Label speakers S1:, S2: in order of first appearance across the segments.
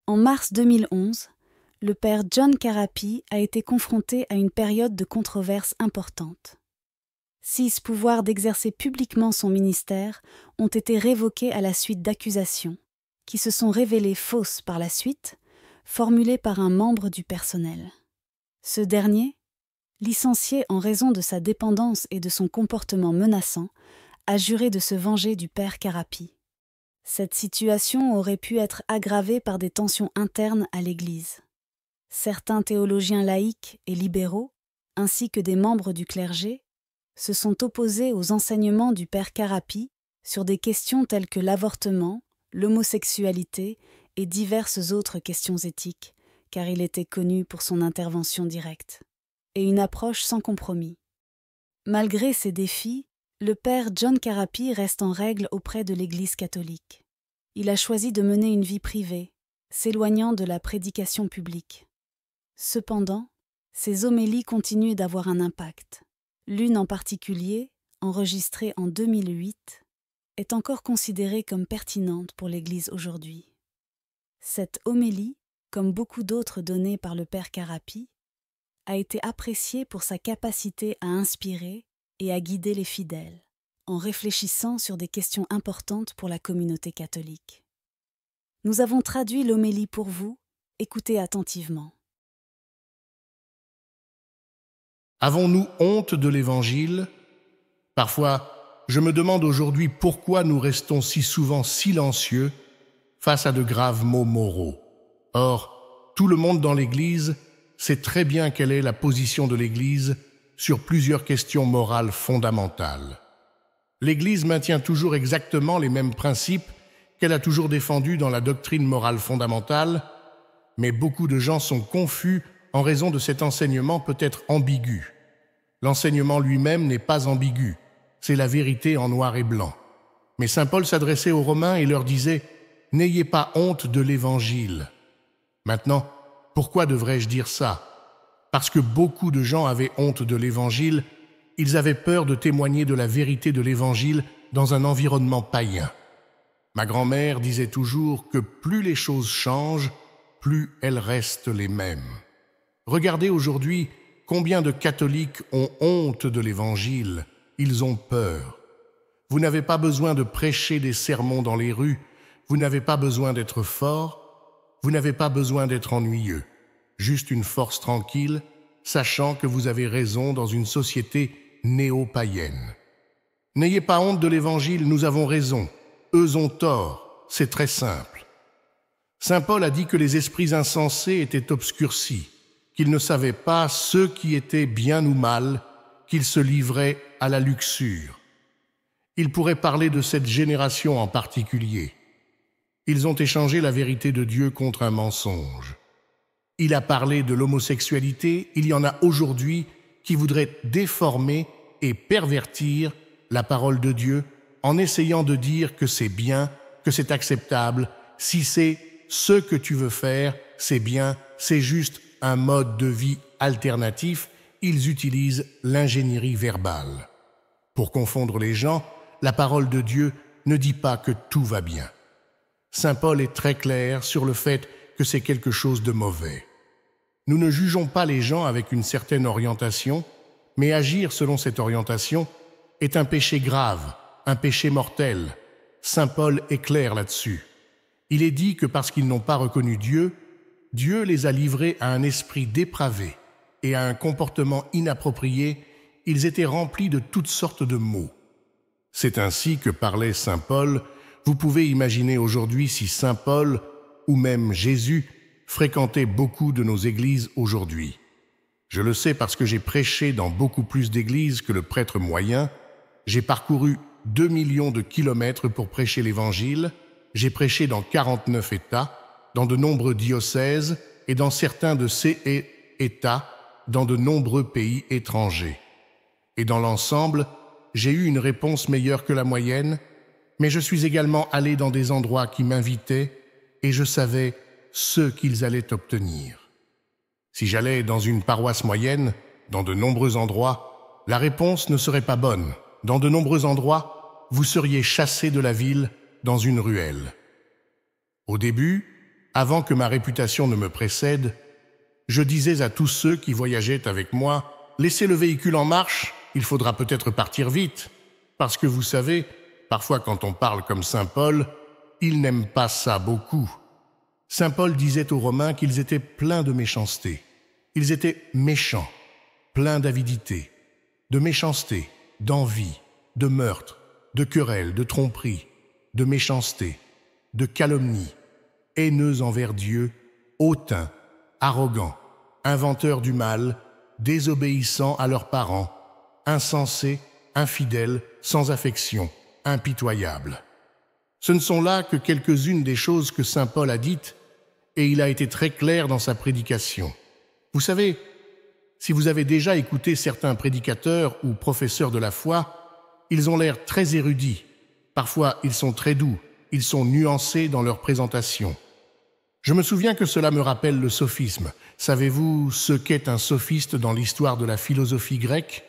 S1: En mars 2011, le père John Carapi a été confronté à une période de controverse importante. 6 pouvoirs d'exercer publiquement son ministère ont été révoqués à la suite d'accusations, qui se sont révélées fausses par la suite, formulées par un membre du personnel. Ce dernier, licencié en raison de sa dépendance et de son comportement menaçant, a juré de se venger du père Carapi. Cette situation aurait pu être aggravée par des tensions internes à l'Église. Certains théologiens laïcs et libéraux, ainsi que des membres du clergé, se sont opposés aux enseignements du père Carapi sur des questions telles que l'avortement, l'homosexualité et diverses autres questions éthiques, car il était connu pour son intervention directe, et une approche sans compromis. Malgré ces défis, le père John Carapi reste en règle auprès de l'Église catholique. Il a choisi de mener une vie privée, s'éloignant de la prédication publique. Cependant, ses homélies continuent d'avoir un impact. L'une en particulier, enregistrée en 2008, est encore considérée comme pertinente pour l'Église aujourd'hui. Cette homélie, comme beaucoup d'autres données par le père Carapi, a été appréciée pour sa capacité à inspirer et à guider les fidèles, en réfléchissant sur des questions importantes pour la communauté catholique. Nous avons traduit l'homélie pour vous, écoutez attentivement.
S2: Avons-nous honte de l'Évangile ? Parfois, je me demande aujourd'hui pourquoi nous restons si souvent silencieux face à de graves maux moraux. Or, tout le monde dans l'Église sait très bien quelle est la position de l'Église sur plusieurs questions morales fondamentales. L'Église maintient toujours exactement les mêmes principes qu'elle a toujours défendus dans la doctrine morale fondamentale, mais beaucoup de gens sont confus en raison de cet enseignement peut-être ambigu. L'enseignement lui-même n'est pas ambigu, c'est la vérité en noir et blanc. Mais saint Paul s'adressait aux Romains et leur disait « N'ayez pas honte de l'Évangile ». Maintenant, pourquoi devrais-je dire ça ? Parce que beaucoup de gens avaient honte de l'Évangile, ils avaient peur de témoigner de la vérité de l'Évangile dans un environnement païen. Ma grand-mère disait toujours que plus les choses changent, plus elles restent les mêmes. Regardez aujourd'hui combien de catholiques ont honte de l'Évangile, ils ont peur. Vous n'avez pas besoin de prêcher des sermons dans les rues, vous n'avez pas besoin d'être fort, vous n'avez pas besoin d'être ennuyeux. Juste une force tranquille, sachant que vous avez raison dans une société néo-païenne. N'ayez pas honte de l'Évangile, nous avons raison, eux ont tort, c'est très simple. Saint Paul a dit que les esprits insensés étaient obscurcis, qu'ils ne savaient pas ce qui était bien ou mal, qu'ils se livraient à la luxure. Il pourrait parler de cette génération en particulier. Ils ont échangé la vérité de Dieu contre un mensonge. Il a parlé de l'homosexualité, il y en a aujourd'hui qui voudraient déformer et pervertir la parole de Dieu en essayant de dire que c'est bien, que c'est acceptable, si c'est ce que tu veux faire, c'est bien, c'est juste un mode de vie alternatif, ils utilisent l'ingénierie verbale. Pour confondre les gens, la parole de Dieu ne dit pas que tout va bien. Saint Paul est très clair sur le fait que c'est quelque chose de mauvais. Nous ne jugeons pas les gens avec une certaine orientation, mais agir selon cette orientation est un péché grave, un péché mortel. Saint Paul est clair là-dessus. Il est dit que parce qu'ils n'ont pas reconnu Dieu, Dieu les a livrés à un esprit dépravé et à un comportement inapproprié, ils étaient remplis de toutes sortes de maux. C'est ainsi que parlait saint Paul. Vous pouvez imaginer aujourd'hui si saint Paul, ou même Jésus, fréquentait beaucoup de nos églises aujourd'hui. Je le sais parce que j'ai prêché dans beaucoup plus d'églises que le prêtre moyen. J'ai parcouru 2 millions de kilomètres pour prêcher l'Évangile. J'ai prêché dans 49 États, dans de nombreux diocèses et dans certains de ces États, dans de nombreux pays étrangers. Et dans l'ensemble, j'ai eu une réponse meilleure que la moyenne, mais je suis également allé dans des endroits qui m'invitaient et je savais ce qu'ils allaient obtenir. Si j'allais dans une paroisse moyenne, dans de nombreux endroits, la réponse ne serait pas bonne. Dans de nombreux endroits, vous seriez chassé de la ville dans une ruelle. Au début, avant que ma réputation ne me précède, je disais à tous ceux qui voyageaient avec moi, « Laissez le véhicule en marche, il faudra peut-être partir vite. » Parce que vous savez, parfois quand on parle comme saint Paul, il n'aime pas ça beaucoup. Saint Paul disait aux Romains qu'ils étaient pleins de méchanceté. Ils étaient méchants, pleins d'avidité, de méchanceté, d'envie, de meurtre, de querelle, de tromperie, de méchanceté, de calomnie, haineux envers Dieu, hautains, arrogants, inventeurs du mal, désobéissants à leurs parents, insensés, infidèles, sans affection, impitoyables. Ce ne sont là que quelques-unes des choses que saint Paul a dites, et il a été très clair dans sa prédication. Vous savez, si vous avez déjà écouté certains prédicateurs ou professeurs de la foi, ils ont l'air très érudits. Parfois, ils sont très doux, ils sont nuancés dans leur présentation. Je me souviens que cela me rappelle le sophisme. Savez-vous ce qu'est un sophiste dans l'histoire de la philosophie grecque?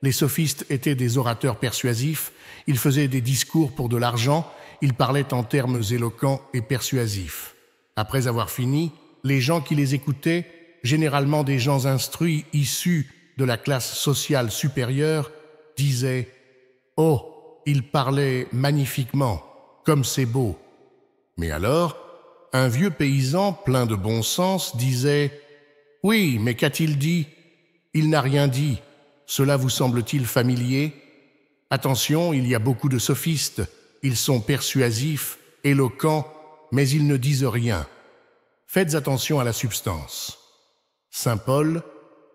S2: Les sophistes étaient des orateurs persuasifs, ils faisaient des discours pour de l'argent, ils parlaient en termes éloquents et persuasifs. Après avoir fini, les gens qui les écoutaient, généralement des gens instruits issus de la classe sociale supérieure, disaient « Oh, il parlait magnifiquement, comme c'est beau !» Mais alors, un vieux paysan plein de bon sens disait « Oui, mais qu'a-t-il dit? Il n'a rien dit. Cela vous semble-t-il familier? Attention, il y a beaucoup de sophistes. Ils sont persuasifs, éloquents, mais ils ne disent rien. Faites attention à la substance. » Saint Paul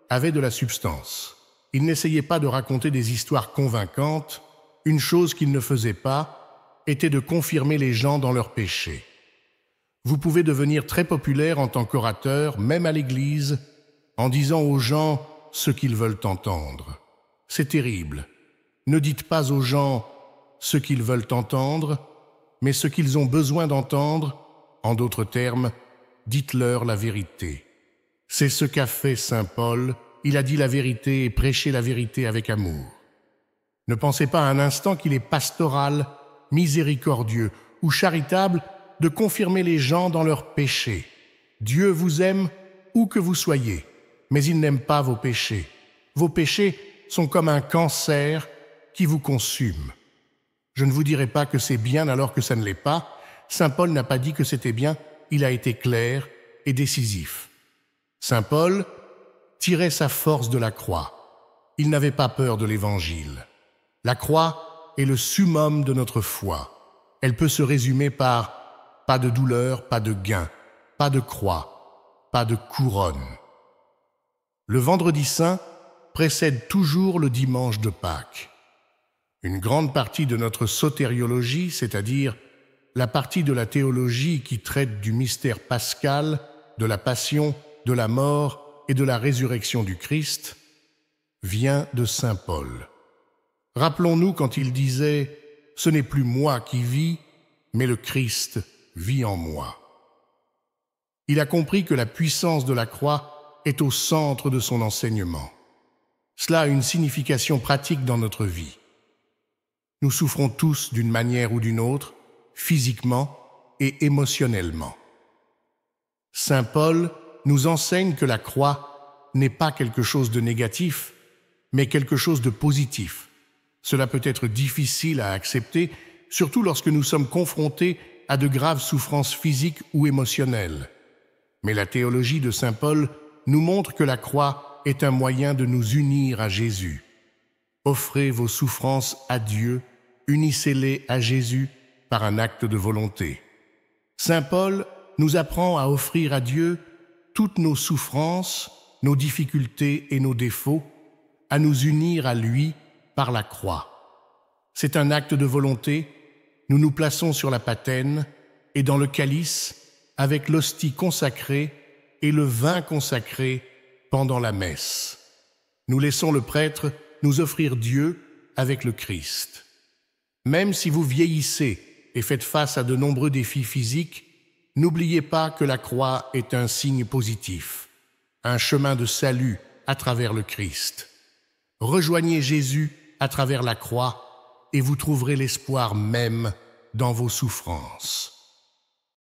S2: avait de la substance. Il n'essayait pas de raconter des histoires convaincantes. Une chose qu'il ne faisait pas était de confirmer les gens dans leurs péchés. Vous pouvez devenir très populaire en tant qu'orateur, même à l'Église, en disant aux gens ce qu'ils veulent entendre. C'est terrible. Ne dites pas aux gens ce qu'ils veulent entendre, mais ce qu'ils ont besoin d'entendre. En d'autres termes, dites-leur la vérité. C'est ce qu'a fait saint Paul. Il a dit la vérité et prêché la vérité avec amour. Ne pensez pas un instant qu'il est pastoral, miséricordieux ou charitable de confirmer les gens dans leurs péchés. Dieu vous aime où que vous soyez, mais il n'aime pas vos péchés. Vos péchés sont comme un cancer qui vous consume. Je ne vous dirai pas que c'est bien alors que ça ne l'est pas. Saint Paul n'a pas dit que c'était bien, il a été clair et décisif. Saint Paul tirait sa force de la croix. Il n'avait pas peur de l'Évangile. La croix est le summum de notre foi. Elle peut se résumer par pas de douleur, pas de gain, pas de croix, pas de couronne. Le vendredi saint précède toujours le dimanche de Pâques. Une grande partie de notre sotériologie, c'est-à-dire la partie de la théologie qui traite du mystère pascal, de la passion, de la mort et de la résurrection du Christ, vient de saint Paul. Rappelons-nous quand il disait « Ce n'est plus moi qui vis, mais le Christ vit en moi ». Il a compris que la puissance de la croix est au centre de son enseignement. Cela a une signification pratique dans notre vie. Nous souffrons tous d'une manière ou d'une autre, physiquement et émotionnellement. Saint Paul nous enseigne que la croix n'est pas quelque chose de négatif, mais quelque chose de positif. Cela peut être difficile à accepter, surtout lorsque nous sommes confrontés à de graves souffrances physiques ou émotionnelles. Mais la théologie de saint Paul nous montre que la croix est un moyen de nous unir à Jésus. Offrez vos souffrances à Dieu, unissez-les à Jésus par un acte de volonté. Saint Paul nous apprend à offrir à Dieu toutes nos souffrances, nos difficultés et nos défauts, à nous unir à lui par la croix. C'est un acte de volonté, nous nous plaçons sur la patène et dans le calice avec l'hostie consacrée et le vin consacré pendant la messe. Nous laissons le prêtre nous offrir Dieu avec le Christ. Même si vous vieillissez et faites face à de nombreux défis physiques, n'oubliez pas que la croix est un signe positif, un chemin de salut à travers le Christ. Rejoignez Jésus à travers la croix et vous trouverez l'espoir même dans vos souffrances.